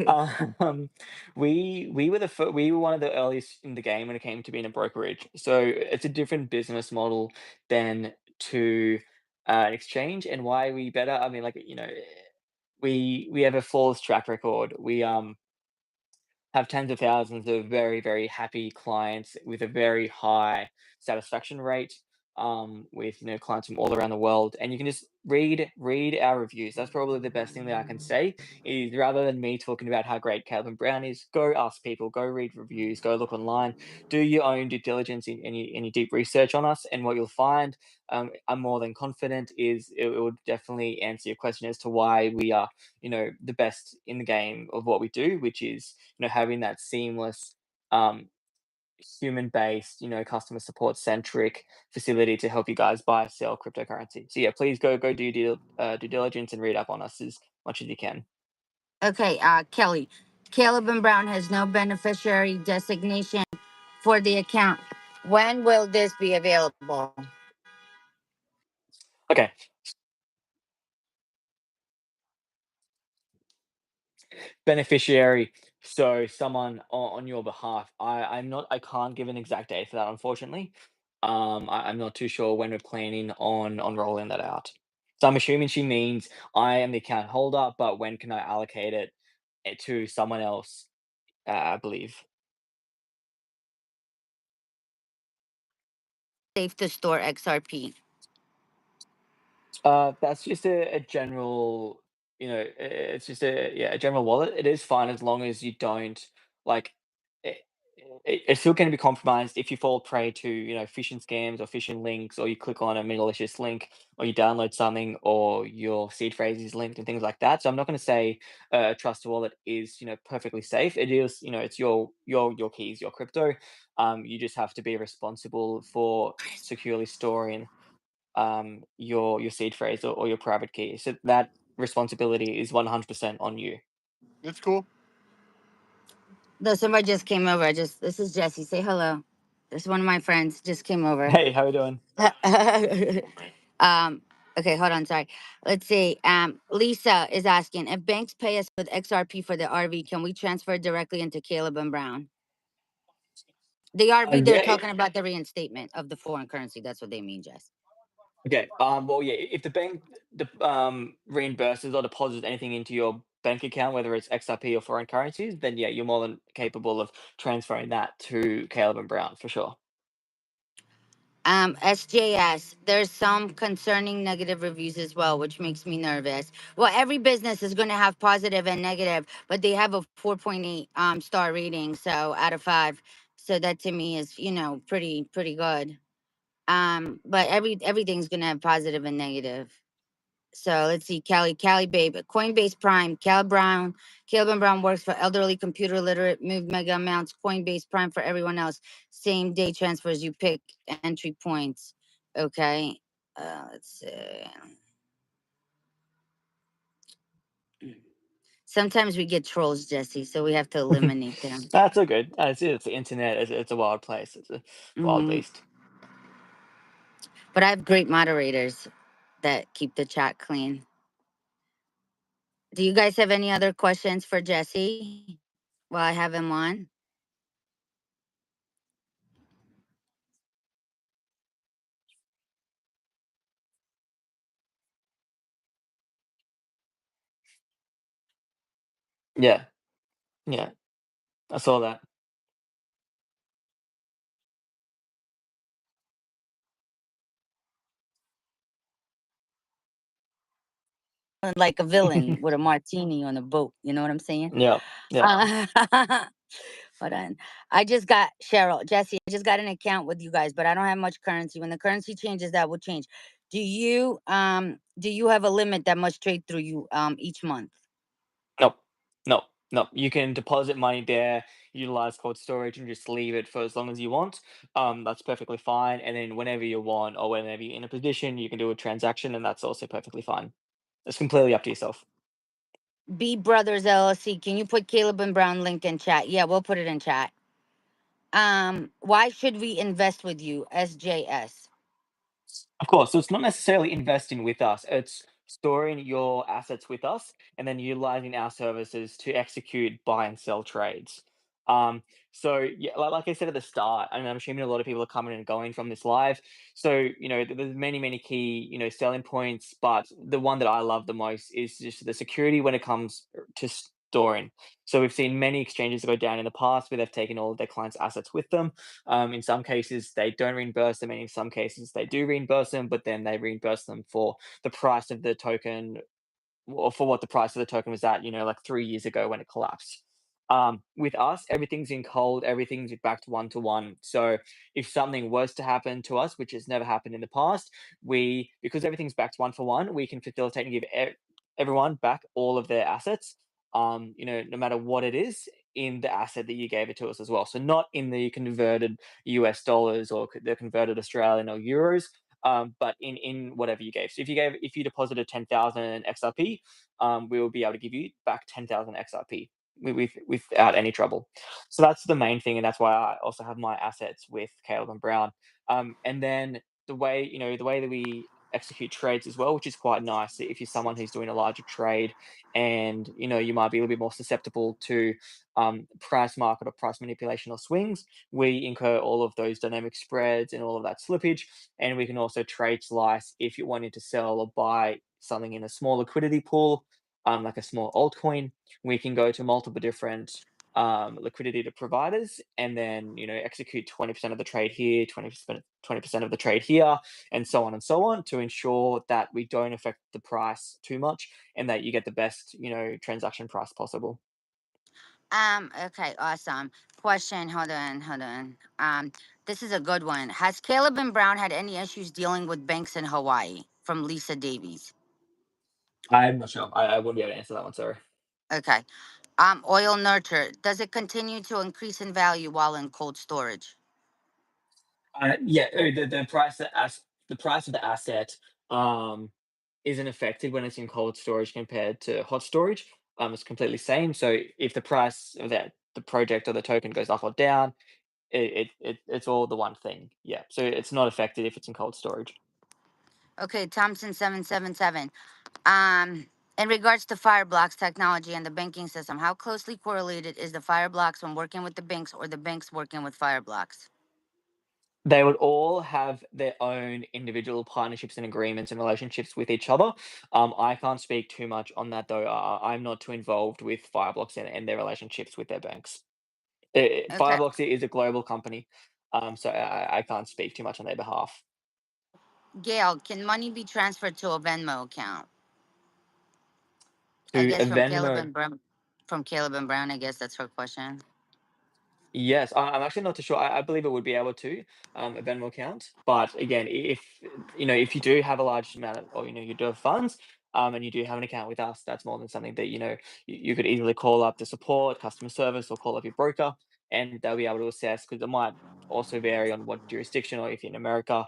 Um, we were one of the earliest in the game when it came to being a brokerage. So it's a different business model than to an exchange. And why are we better? I mean, like, we have a flawless track record. We have tens of thousands of very, very happy clients with a very high satisfaction rate, with clients from all around the world. And you can just read our reviews. That's probably the best thing that I can say, is rather than me talking about how great Calvin Brown is, go ask people, go read reviews, go look online, do your own due diligence in any deep research on us. And what you'll find, I'm more than confident, is it would definitely answer your question as to why we are the best in the game of what we do, which is having that seamless, um, human-based, customer support centric facility to help you guys buy, sell cryptocurrency. So yeah, please go do due diligence and read up on us as much as you can. Okay, Kelly. Caleb and Brown has no beneficiary designation for the account. When will this be available? Okay, beneficiary. So someone on your behalf. I can't give an exact date for that, unfortunately. I'm not too sure when we're planning on rolling that out. So I'm assuming she means I am the account holder, but when can I allocate it to someone else? I believe. Safe to store XRP. That's just a general, it's just a general wallet. It is fine as long as you don't, like, it, it's still going to be compromised if you fall prey to, phishing scams or phishing links, or you click on a malicious link, or you download something, or your seed phrase is linked and things like that. So I'm not going to say trust wallet is, perfectly safe. It is, it's your keys, your crypto. You just have to be responsible for securely storing your seed phrase, or your private key. So that responsibility is 100% on you. It's cool. Though somebody just came over. This is Jesse. Say hello. This is one of my friends just came over. Hey, how you doing? um, okay, hold on. Sorry. Let's see. Lisa is asking if banks pay us with XRP for the RV, can we transfer it directly into Caleb and Brown? The RV, they're Yeah. talking about the reinstatement of the foreign currency. That's what they mean, Jess. Okay. Well, yeah. If the bank reimburses or deposits anything into your bank account, whether it's XRP or foreign currencies, then yeah, you're more than capable of transferring that to Caleb and Brown for sure. SJS, there's some concerning negative reviews as well, which makes me nervous. Well, every business is going to have positive and negative, but they have a 4.8 star rating, so out of 5. So that to me is, pretty good. But everything's going to have positive and negative. So let's see, Cali Babe, Coinbase Prime, Caleb and Brown works for elderly, computer literate, move mega amounts. Coinbase Prime for everyone else. Same day transfers. You pick entry points. Okay. Let's see. Sometimes we get trolls, Jesse, so we have to eliminate them. That's all good. It's the internet. It's a wild place. It's a wild Hmm. beast. But I have great moderators that keep the chat clean. Do you guys have any other questions for Jesse while I have him on? Yeah, yeah. I saw that. Like a villain with a martini on a boat. You know what I'm saying? Yeah, yeah. Uh, hold on. I just got Cheryl, Jesse. I just got an account with you guys, but I don't have much currency. When the currency changes, that will change. Do you have a limit that must trade through you each month? Nope, nope, nope. You can deposit money there, utilize cold storage, and just leave it for as long as you want. That's perfectly fine. And then whenever you want, or whenever you're in a position, you can do a transaction, and that's also perfectly fine. It's completely up to yourself. B Brothers LLC. Can you put Caleb and Brown link in chat? Yeah, we'll put it in chat. Why should we invest with you, SJS? Of course, so it's not necessarily investing with us, it's storing your assets with us and then utilizing our services to execute buy and sell trades. Um, so yeah, like I said at the start, I mean, I'm assuming a lot of people are coming and going from this live. So, there's many, many key, selling points, but the one that I love the most is just the security when it comes to storing. So we've seen many exchanges go down in the past where they've taken all of their clients' assets with them. In some cases, they don't reimburse them, and in some cases, they do reimburse them, but then they reimburse them for the price of the token or for what the price of the token was at, like 3 years ago when it collapsed. With us, everything's in cold, everything's backed one to one. So if something was to happen to us, which has never happened in the past, because everything's backed one for one, we can facilitate and give everyone back all of their assets. No matter what it is in the asset that you gave it to us as well. So not in the converted US dollars or the converted Australian or euros, but in whatever you gave. So if you deposited 10,000 XRP, we will be able to give you back 10,000 XRP without any trouble. So that's the main thing, and that's why I also have my assets with Caleb and Brown. And then the way that we execute trades as well, which is quite nice. If you're someone who's doing a larger trade, and you might be a little bit more susceptible to price market or price manipulation or swings, we incur all of those dynamic spreads and all of that slippage, and we can also trade slice if you're wanting to sell or buy something in a small liquidity pool, like a small altcoin. We can go to multiple different liquidity to providers, and then execute 20% of the trade here, 20% of the trade here, and so on to ensure that we don't affect the price too much and that you get the best transaction price possible. Okay, awesome. Question, hold on. This is a good one. Has Caleb and Brown had any issues dealing with banks in Hawaii? From Lisa Davies. I'm not sure. I wouldn't be able to answer that one. Sorry. Okay. Oil Nurture. Does it continue to increase in value while in cold storage? Yeah, the price of the asset um, isn't affected when it's in cold storage compared to hot storage. It's completely same. So if the price of the project or the token goes up or down, it's all the one thing. Yeah. So it's not affected if it's in cold storage. Okay, Thompson 777. Um, in regards to Fireblocks technology and the banking system, how closely correlated is the Fireblocks when working with the banks or the banks working with Fireblocks? They would all have their own individual partnerships and agreements and relationships with each other. I can't speak too much on that though. I'm not too involved with Fireblocks and their relationships with their banks. Okay. Fireblocks is a global company, so I can't speak too much on their behalf. Gail, can money be transferred to a Venmo account? I To guess a from Caleb Venmo, and Brown. From Caleb and Brown, I guess that's her question. yes, I'm actually not too sure. I believe it would be able to, a Venmo account. But again, if you do have a large amount of, or you do have funds, and you do have an account with us, that's more than something that you could easily call up the support, customer service, or call up your broker, and they'll be able to assess because it might also vary on what jurisdiction or if you're in America,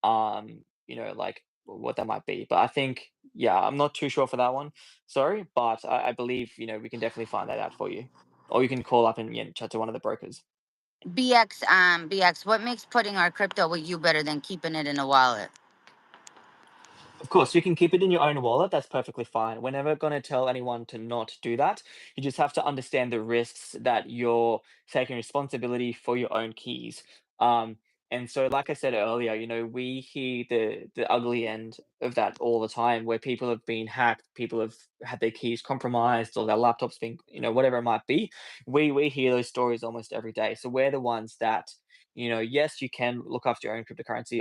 like what that might be. But I think yeah, I'm not too sure for that one. Sorry, but I believe we can definitely find that out for you, or you can call up and chat to one of the brokers. BX, what makes putting our crypto with you better than keeping it in a wallet? Of course, you can keep it in your own wallet. That's perfectly fine. We're never going to tell anyone to not do that. You just have to understand the risks that you're taking responsibility for your own keys. Um, and so, like I said earlier, we hear the ugly end of that all the time, where people have been hacked, people have had their keys compromised, or their laptops being, whatever it might be. We hear those stories almost every day. So we're the ones that yes, you can look after your own cryptocurrency.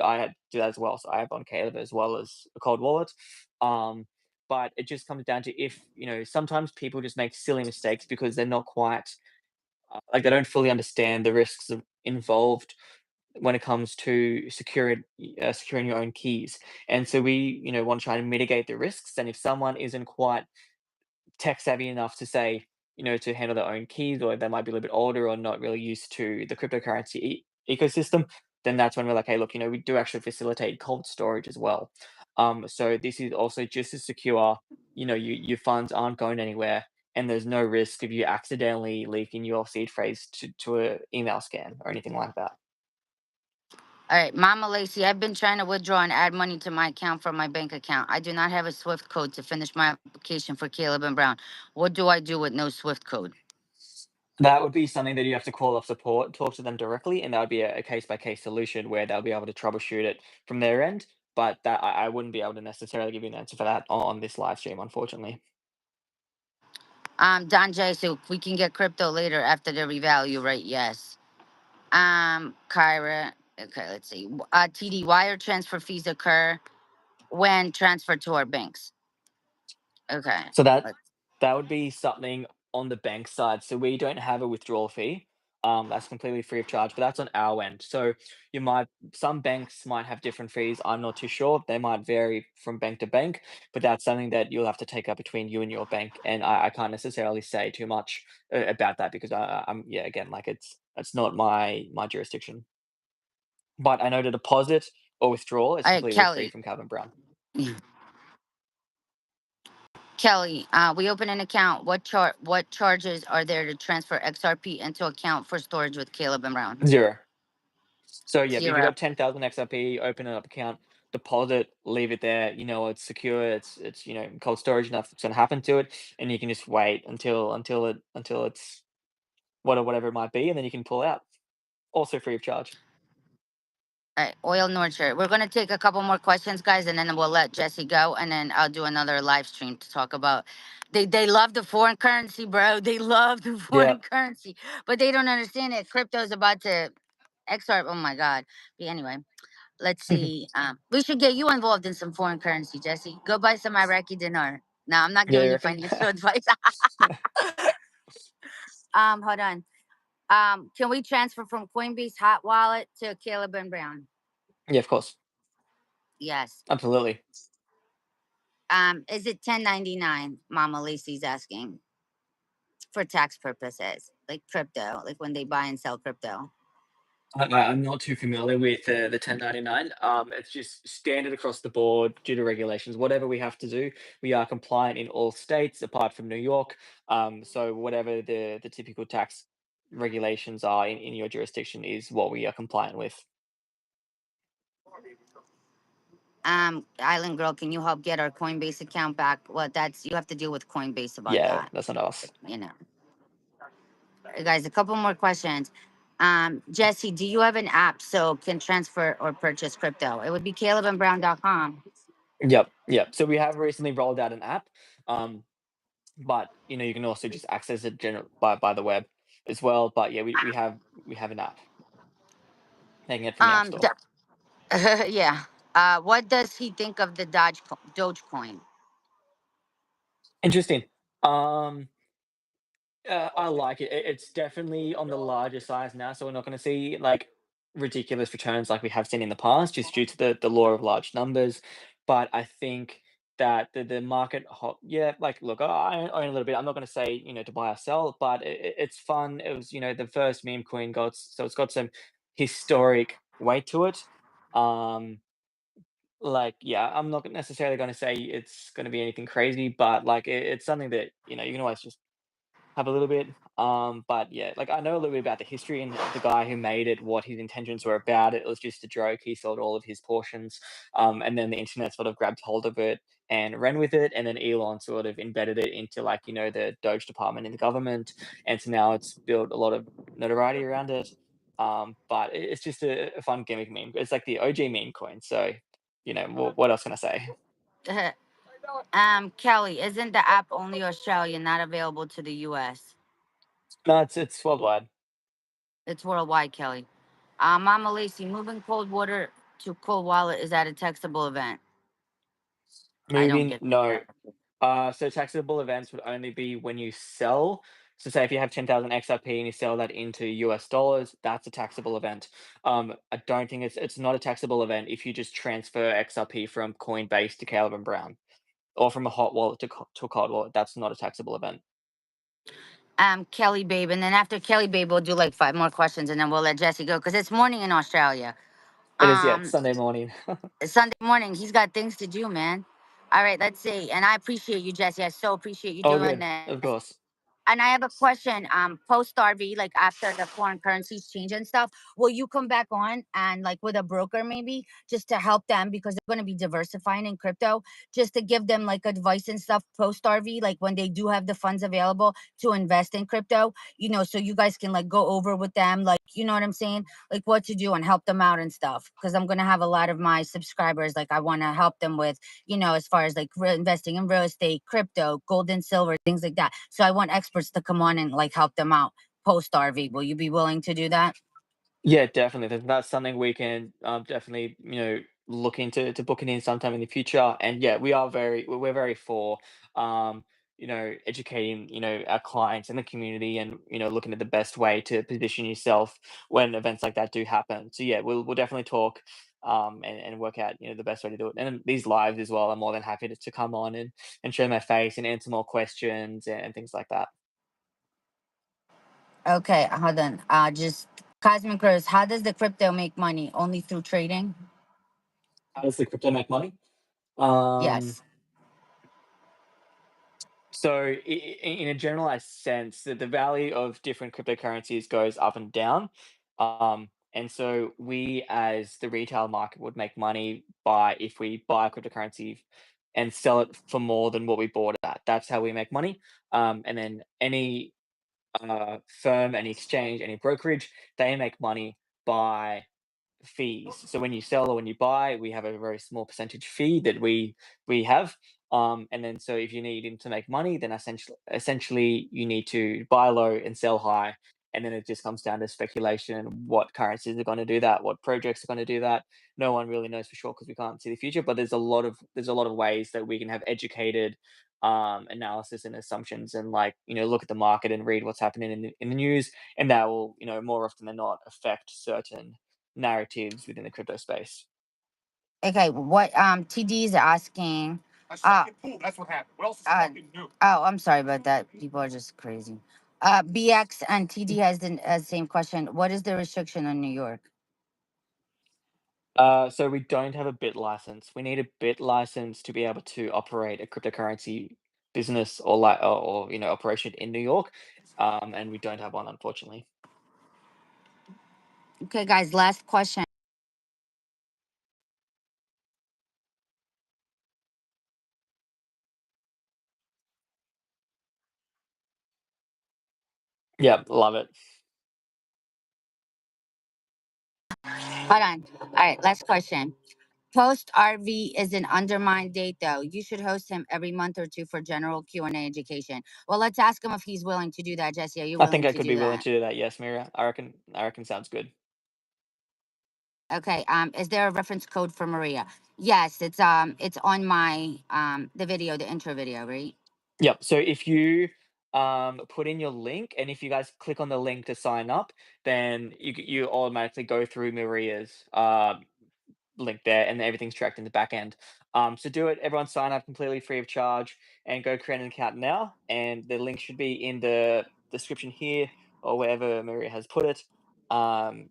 Do that as well. So I have on Caleb as well as a cold wallet. Um, but it just comes down to if, sometimes people just make silly mistakes because they're not quite, like they don't fully understand the risks involved when it comes to securing your own keys. And so we, want to try and mitigate the risks. And if someone isn't quite tech savvy enough to say, to handle their own keys, or they might be a little bit older or not really used to the cryptocurrency ecosystem, then that's when we're like, hey, look, we do actually facilitate cold storage as well. So this is also just as secure. Your funds aren't going anywhere, and there's no risk of you accidentally leaking your seed phrase to a email scam or anything like that. All right, Mama Lacey, I've been trying to withdraw and add money to my account from my bank account. I do not have a Swift code to finish my application for Caleb and Brown. What do I do with no Swift code? That would be something that you have to call up support, talk to them directly, and that would be a case by case solution where they'll be able to troubleshoot it from their end. But that I wouldn't be able to necessarily give you an answer for that on this live stream, unfortunately. Don J, so we can get crypto later after the revalue, right? Yes. Kyra, okay, let's see. TD, wire transfer fees occur when transferred to our banks. Okay. So that Let's, that would be something on the bank side. So we don't have a withdrawal fee. That's completely free of charge, but that's on our end. So some banks might have different fees. I'm not too sure. They might vary from bank to bank, but that's something that you'll have to take up between you and your bank. And I can't necessarily say too much about that because I'm yeah, again, like it's not my jurisdiction. But I know the deposit or withdrawal is all right, completely free Kelly. from Calvin Brown. Kelly, we open an account. What charges are there to transfer XRP into account for storage with Caleb and Brown? Zero. So yeah, if you Zero. got 10,000 XRP, open an up account, deposit, leave it there. It's secure. It's cold storage. Nothing's gonna happen to it, and you can just wait until it's whatever it might be, and then you can pull out. Also free of charge. All right, Oil Nurture. We're gonna take a couple more questions, guys, and then we'll let Jesse go, and then I'll do another live stream to talk about. They love the foreign currency, bro. They love the Yeah. foreign currency, but they don't understand that crypto is about to XR. Oh my God. But anyway, let's see. We should get you involved in some foreign currency, Jesse. Go buy some Iraqi dinar. No, I'm not Yeah, giving you you reckon? financial advice. Hold on. Can we transfer from Coinbase hot wallet to Caleb and Brown? Yeah, of course. Yes. Absolutely. Is it 1099? Mama Lacey's asking for tax purposes, like crypto, like when they buy and sell crypto. I'm not too familiar with the 1099. It's just standard across the board due to regulations. Whatever we have to do, we are compliant in all states apart from New York. So whatever the typical tax regulations are in your jurisdiction is what we are compliant with. Island Girl, can you help get our Coinbase account back? Well, that's you have to deal with Coinbase about Yeah, that. that's not us. But, guys, a couple more questions. Jesse, do you have an app so can transfer or purchase crypto? It would be calebandbrown.com. Yep, yep. So we have recently rolled out an app, but you can also just access it by the web as well. But yeah, we have an app. Taking it from the App Store. Yeah. What does he think of the Dogecoin? Interesting. Um, I like it. It's definitely on the larger size now, so we're not going to see like ridiculous returns like we have seen in the past, just due to the law of large numbers. But I think that the market, yeah, like look, I own a little bit. I'm not going to say to buy or sell, but it's fun. It was the first meme coin got, so it's got some historic weight to it. Um, Like, yeah, I'm not necessarily gonna say it's gonna be anything crazy, but, like, it's something that, you can always just have a little bit, but yeah, like, I know a little bit about the history and the guy who made it, what his intentions were about it. It was just a joke. He sold all of his portions, and then the internet sort of grabbed hold of it and ran with it, and then Elon sort of embedded it into, like, the Doge department in the government, and so now it's built a lot of notoriety around it. But it's just a fun gimmick meme. It's like the OG meme coin. So, what else can I say? Kelly, isn't the app only Australia, not available to the US? No, it's worldwide. It's worldwide, Kelly. Mama Lacey, moving cold water to cold wallet is at a taxable event. I don't Moving, get no. that. So taxable events would only be when you sell. So say if you have 10,000 XRP and you sell that into US dollars, that's a taxable event. I don't think it's not a taxable event if you just transfer XRP from Coinbase to Caleb and Brown or from a hot wallet to a cold wallet. That's not a taxable event. Kelly Babe, and then after Kelly Babe, we'll do like five more questions, and then we'll let Jesse go because it's morning in Australia. It is, yeah, it's Um, Sunday morning. Sunday morning, he's got things to do, man. All right, let's see. And I appreciate you, Jesse. I so appreciate you All doing good, of this. course. And I have a question. Post RV, like after the foreign currencies change and stuff, will you come back on and like with a broker maybe just to help them because they're going to be diversifying in crypto, just to give them like advice and stuff post RV, like when they do have the funds available to invest in crypto, so you guys can like go over with them, like you know what I'm saying, like what to do and help them out and stuff. Because I'm going to have a lot of my subscribers, like I want to help them with as far as like investing in real estate, crypto, gold and silver, things like that. So I want experts to come on and like help them out post RV. Will you be willing to do that? Yeah, definitely. That's something we can definitely, look into to booking in sometime in the future. And yeah, we're very for educating, our clients and the community and, looking at the best way to position yourself when events like that do happen. So yeah, we'll definitely talk and work out, the best way to do it. And these lives as well, I'm more than happy to come on and show my face and answer more questions and things like that. Okay, hold on. Just Cosmic Rose, how does the crypto make money? Only through trading? How does the crypto make money? Um Yes. So, in a generalized sense, the value of different cryptocurrencies goes up and down. And so, we as the retail market would make money by if we buy a cryptocurrency and sell it for more than what we bought it at. That's how we make money. And then any firm, any exchange, any brokerage, they make money by fees. So when you sell or when you buy, we have a very small percentage fee that we have. And then so if you need to make money, then essentially you need to buy low and sell high. And then it just comes down to speculation, what currencies are going to do that, what projects are going to do that. No one really knows for sure because we can't see the future. But there's a lot of ways that we can have educated analysis and assumptions and like look at the market and read what's happening in the news, and that will more often than not affect certain narratives within the crypto space. Okay, what TD is asking. A Uh, second pool. That's what happened. What else is uh, fucking new? oh, I'm sorry about that. People are just crazy. BX and TD has the same question. What is the restriction on New York? So we don't have a bit license. We need a bit license to be able to operate a cryptocurrency business or operation in New York, and we don't have one unfortunately. Okay, guys, last question. Yeah, love it. Hold on. All right, last question. Post RV is an undermined date, though. You should host him every month or two for general Q&A education. Well, let's ask him if he's willing to do that. Jesse, are you I think willing I to could do be willing that? to do that. Yes, Mira. I reckon sounds good. Okay. Is there a reference code for Maria? Yes, it's on my the video, the intro video, right? Yep. So if you put in your link, and if you guys click on the link to sign up, then you automatically go through Maria's link there, and everything's tracked in the back end. So do it. Everyone sign up completely free of charge, and go create an account now. And the link should be in the description here or wherever Maria has put it. And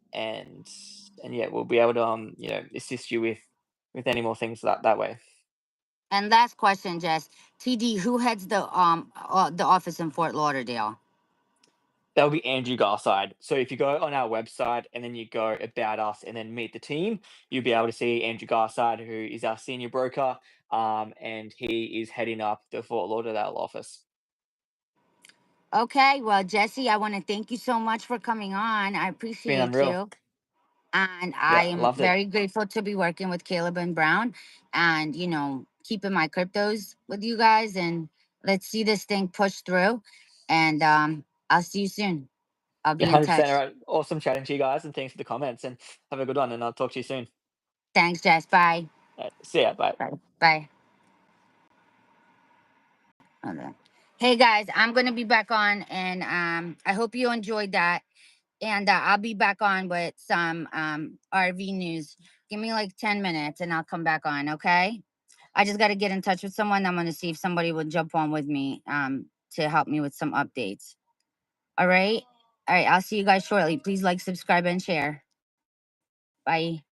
yeah, we'll be able to assist you with with any more things that way. And last question, Jess. TD, who heads the office in Fort Lauderdale? That'll be Andrew Garside. So if you go on our website and then you go about us and then meet the team, you'll be able to see Andrew Garside, who is our senior broker, and he is heading up the Fort Lauderdale office. Okay, well, Jesse, I want to thank you so much for coming on. I Been appreciate unreal. you. And I Yeah, am loved it. very grateful to be working with Caleb and Brown and, keeping my cryptos with you guys. And let's see this thing push through. And I'll see you soon. I'll Yeah, be in 100%. touch. All right. Awesome chatting to you guys, and thanks for the comments. And have a good one. And I'll talk to you soon. Thanks, Jess. Bye. See ya. Bye. Bye. Bye. Okay. Hey guys, I'm gonna be back on, and I hope you enjoyed that. And I'll be back on with some RV news. Give me like 10 minutes, and I'll come back on. Okay. I just got to get in touch with someone. I'm gonna see if somebody will jump on with me to help me with some updates. All right. All right. I'll see you guys shortly. Please like, subscribe, and share. Bye.